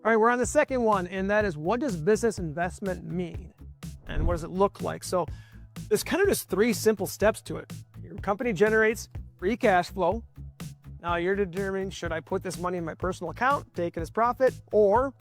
All right, we're on the second one, and that is, what does business investment mean? And what does it look like? So there's kind of just 3 simple steps to it. Your company generates free cash flow. Now you're determining, should I put this money in my personal account, take it as profit, or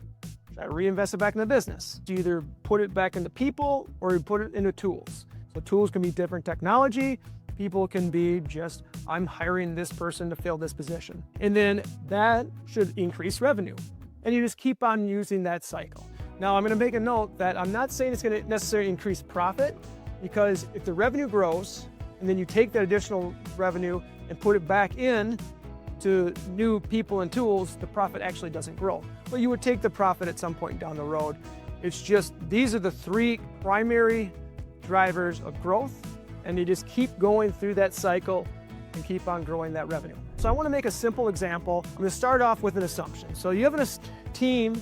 should I reinvest it back in the business? You either put it back into people or you put it into tools. So tools can be different technology. People can be just, I'm hiring this person to fill this position. And then that should increase revenue. And you just keep on using that cycle. Now I'm gonna make a note that I'm not saying it's gonna necessarily increase profit, because if the revenue grows and then you take that additional revenue and put it back in to new people and tools, the profit actually doesn't grow. But you would take the profit at some point down the road. It's just, these are the 3 primary drivers of growth, and you just keep going through that cycle and keep on growing that revenue. So I want to make a simple example. I'm going to start off with an assumption. So you have a team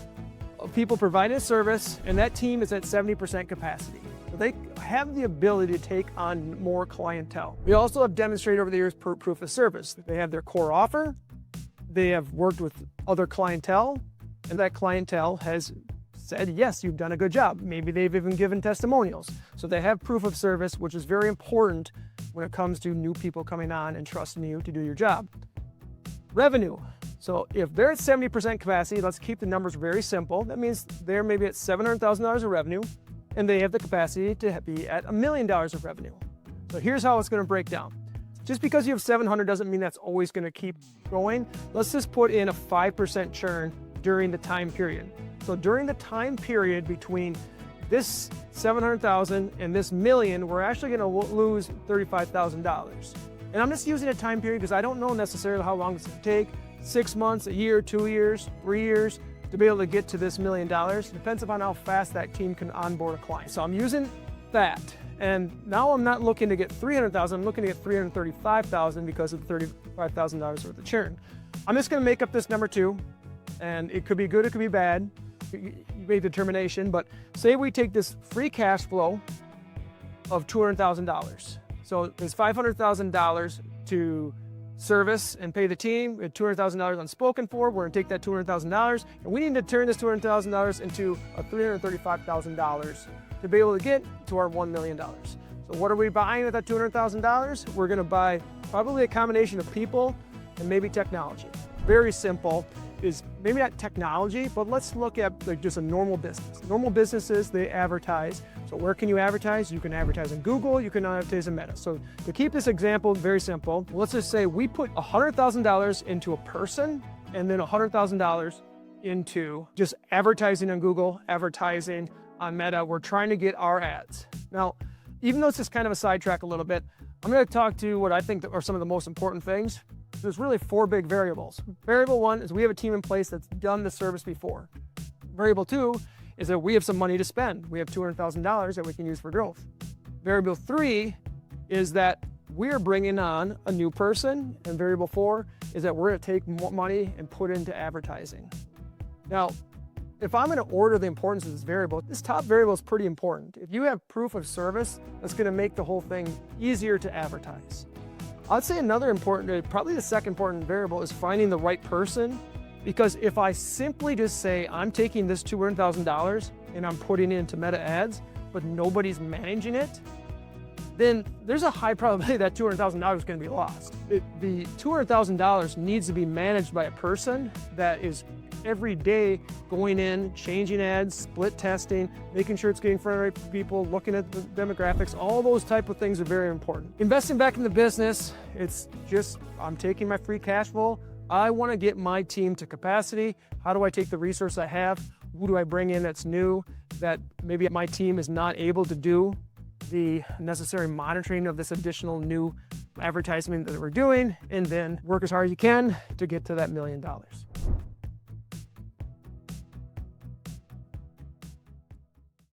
of people providing a service, and that team is at 70% capacity. So they have the ability to take on more clientele. We also have demonstrated over the years proof of service. They have their core offer, they have worked with other clientele, and that clientele has said, yes, you've done a good job. Maybe they've even given testimonials. So they have proof of service, which is very important when it comes to new people coming on and trusting you to do your job. Revenue. So if they're at 70% capacity, let's keep the numbers very simple. That means they're maybe at $700,000 of revenue, and they have the capacity to be at $1 million of revenue. So here's how it's going to break down. Just because you have 700 doesn't mean that's always going to keep growing. Let's just put in a 5% churn during the time period. So during the time period between this 700,000 and this million, we're actually going to lose $35,000. And I'm just using a time period because I don't know necessarily how long it's going to take. 6 months, a year, 2 years, 3 years to be able to get to this $1 million. Depends upon how fast that team can onboard a client. So I'm using that. And now I'm not looking to get 300,000, I'm looking to get 335,000 because of the $35,000 worth of churn. I'm just going to make up this number 2, and it could be good, it could be bad. You make the determination, but say we take this free cash flow of $200,000. So there's $500,000 to service and pay the team. We have $200,000 unspoken for. We're gonna take that $200,000, and we need to turn this $200,000 into a $335,000 to be able to get to our $1 million. So what are we buying with that $200,000? We're gonna buy probably a combination of people and maybe technology. Very simple. Is maybe not technology, but let's look at like just a normal business. Normal businesses, they advertise. So where can you advertise? You can advertise in Google, you can advertise in Meta. So to keep this example very simple, let's just say we put $100,000 into a person and then $100,000 into just advertising on Google, advertising on Meta. We're trying to get our ads. Now, even though it's just kind of a sidetrack a little bit, I'm gonna talk to what I think are some of the most important things. There's really 4 big variables. Variable 1 is we have a team in place that's done the service before. Variable 2 is that we have some money to spend. We have $200,000 that we can use for growth. Variable 3 is that we're bringing on a new person. And variable 4 is that we're gonna take more money and put into advertising. Now, if I'm gonna order the importance of this variable, this top variable is pretty important. If you have proof of service, that's gonna make the whole thing easier to advertise. I'd say another important, probably the second important variable is finding the right person, because if I simply just say, I'm taking this $200,000 and I'm putting it into Meta ads, but nobody's managing it, then there's a high probability that $200,000 is going to be lost. The $200,000 needs to be managed by a person that is every day going in, changing ads, split testing, making sure it's getting in front of the right people, looking at the demographics. All those type of things are very important. Investing back in the business, it's just, I'm taking my free cash flow. I want to get my team to capacity. How do I take the resource I have? Who do I bring in that's new, that maybe my team is not able to do the necessary monitoring of this additional new advertisement that we're doing, and then work as hard as you can to get to that $1 million.